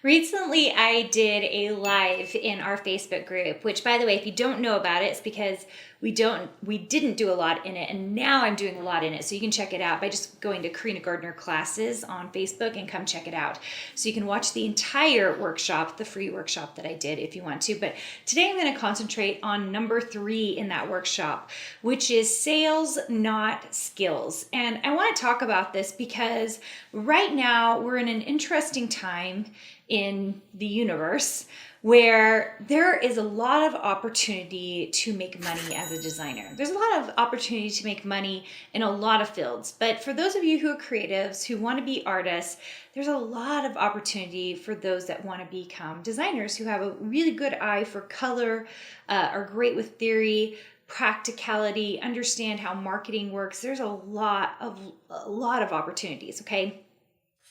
Recently, I did a live in our Facebook group, which, by the way, if you don't know about it, it's because we didn't do a lot in it, and now I'm doing a lot in it. So you can check it out by just going to Carina Gardner classes on Facebook and come check it out. So you can watch the entire workshop, the free workshop that I did if you want to. But today I'm going to concentrate on number 3 in that workshop, which is sales, not skills. And I want to talk about this because right now we're in an interesting time in the universe where there is a lot of opportunity to make money as a designer. There's a lot of opportunity to make money in a lot of fields, but for those of you who are creatives, who want to be artists, there's a lot of opportunity for those that want to become designers, who have a really good eye for color, are great with theory, practicality, understand how marketing works. There's a lot of opportunities, okay?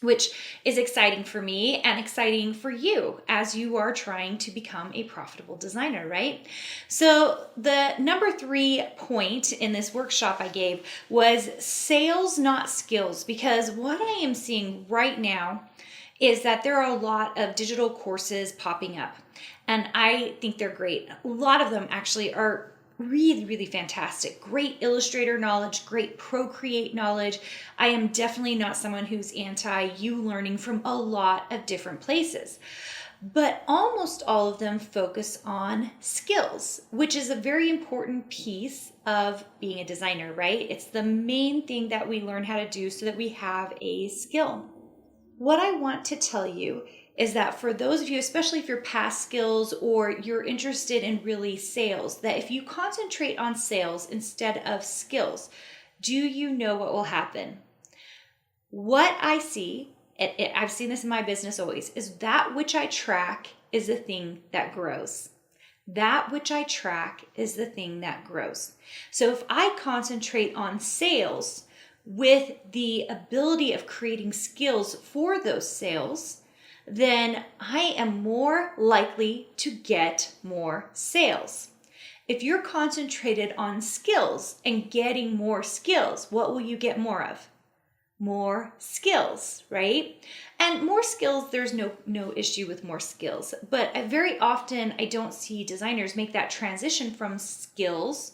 Which is exciting for me and exciting for you as you are trying to become a profitable designer, right? So the number 3 point in this workshop I gave was sales, not skills, because what I am seeing right now is that there are a lot of digital courses popping up, and I think they're great. A lot of them actually are really, really fantastic. Great Illustrator knowledge, great Procreate knowledge. I am definitely not someone who's anti you learning from a lot of different places. But almost all of them focus on skills, which is a very important piece of being a designer, right? It's the main thing that we learn how to do so that we have a skill. What I want to tell you is that for those of you, especially if you're past skills or you're interested in really sales, that if you concentrate on sales instead of skills, do you know what will happen? What I see, I've seen this in my business always, is that which I track is the thing that grows. That which I track is the thing that grows. So if I concentrate on sales with the ability of creating skills for those sales, then I am more likely to get more sales. If you're concentrated on skills and getting more skills, what will you get more of? More skills, right? And more skills, there's no issue with more skills. But very often I don't see designers make that transition from skills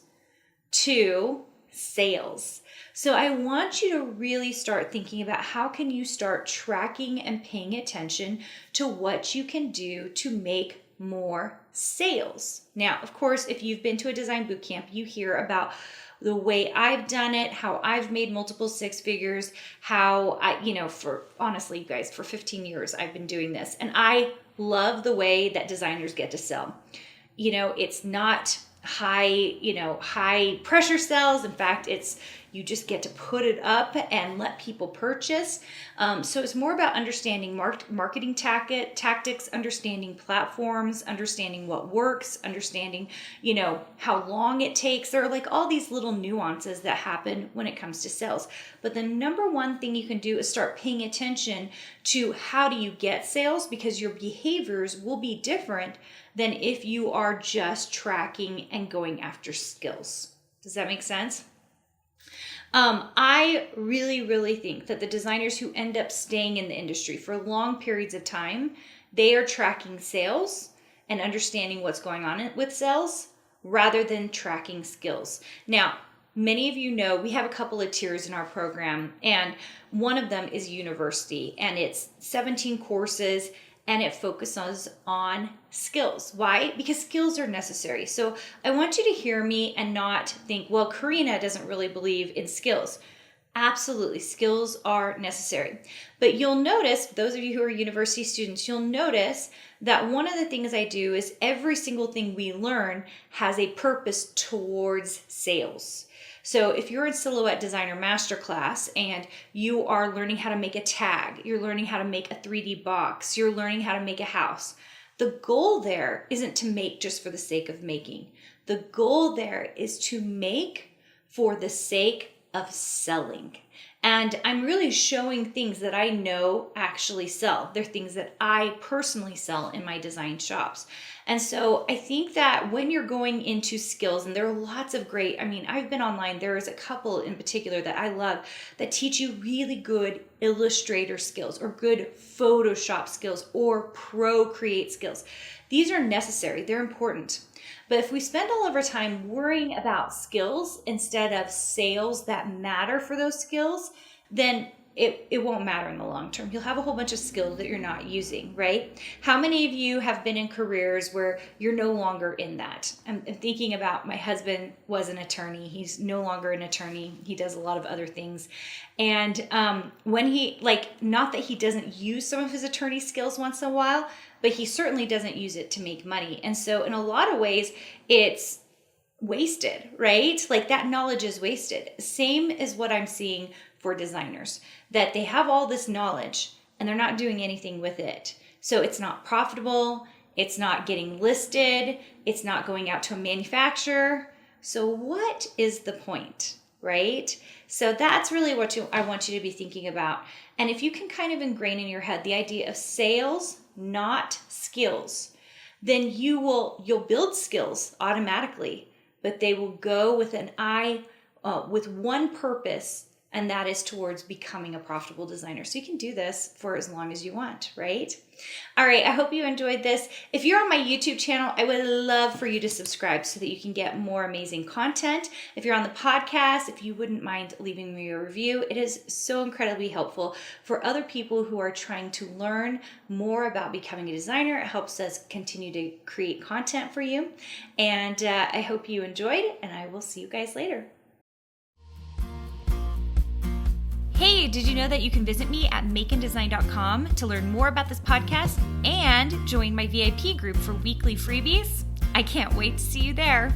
to sales. So I want you to really start thinking about how can you start tracking and paying attention to what you can do to make more sales. Now, of course, if you've been to a design boot camp, you hear about the way I've done it, how I've made multiple 6 figures, how for honestly, you guys, for 15 years, I've been doing this. And I love the way that designers get to sell. It's not high pressure sales. In fact, you just get to put it up and let people purchase. So it's more about understanding marketing tactics, understanding platforms, understanding what works, understanding, how long it takes. There are like all these little nuances that happen when it comes to sales. But the number one thing you can do is start paying attention to how do you get sales, because your behaviors will be different than if you are just tracking and going after skills. Does that make sense? I really, really think that the designers who end up staying in the industry for long periods of time, they are tracking sales and understanding what's going on with sales rather than tracking skills. Now, many of you know we have a couple of tiers in our program, and one of them is university, and it's 17 courses, and it focuses on skills. Why? Because skills are necessary. So I want you to hear me and not think, well, Carina doesn't really believe in skills. Absolutely, skills are necessary. But you'll notice, those of you who are university students, you'll notice that one of the things I do is every single thing we learn has a purpose towards sales. So if you're in Silhouette Designer Masterclass and you are learning how to make a tag, you're learning how to make a 3D box, you're learning how to make a house, the goal there isn't to make just for the sake of making. The goal there is to make for the sake of selling. And I'm really showing things that I know actually sell. They're things that I personally sell in my design shops. And so I think that when you're going into skills, and there are lots of great, I've been online, there is a couple in particular that I love that teach you really good, Illustrator skills or good Photoshop skills or Procreate skills. These are necessary, they're important. But if we spend all of our time worrying about skills instead of sales that matter for those skills, then it won't matter in the long term. You'll have a whole bunch of skills that you're not using, right? How many of you have been in careers where you're no longer in that? I'm thinking about my husband was an attorney. He's no longer an attorney. He does a lot of other things. And when he, not that he doesn't use some of his attorney skills once in a while, but he certainly doesn't use it to make money. And so in a lot of ways, it's wasted, right? Like that knowledge is wasted. Same as what I'm seeing for designers, that they have all this knowledge and they're not doing anything with it. So it's not profitable, it's not getting listed, it's not going out to a manufacturer. So what is the point, right? So that's really what I want you to be thinking about. And if you can kind of ingrain in your head the idea of sales, not skills, then you'll build skills automatically, but they will go with an eye, with one purpose, and that is towards becoming a profitable designer. So you can do this for as long as you want, right? All right, I hope you enjoyed this. If you're on my YouTube channel, I would love for you to subscribe so that you can get more amazing content. If you're on the podcast, if you wouldn't mind leaving me a review, it is so incredibly helpful for other people who are trying to learn more about becoming a designer. It helps us continue to create content for you. And I hope you enjoyed, and I will see you guys later. Hey, did you know that you can visit me at makeanddesign.com to learn more about this podcast and join my VIP group for weekly freebies? I can't wait to see you there.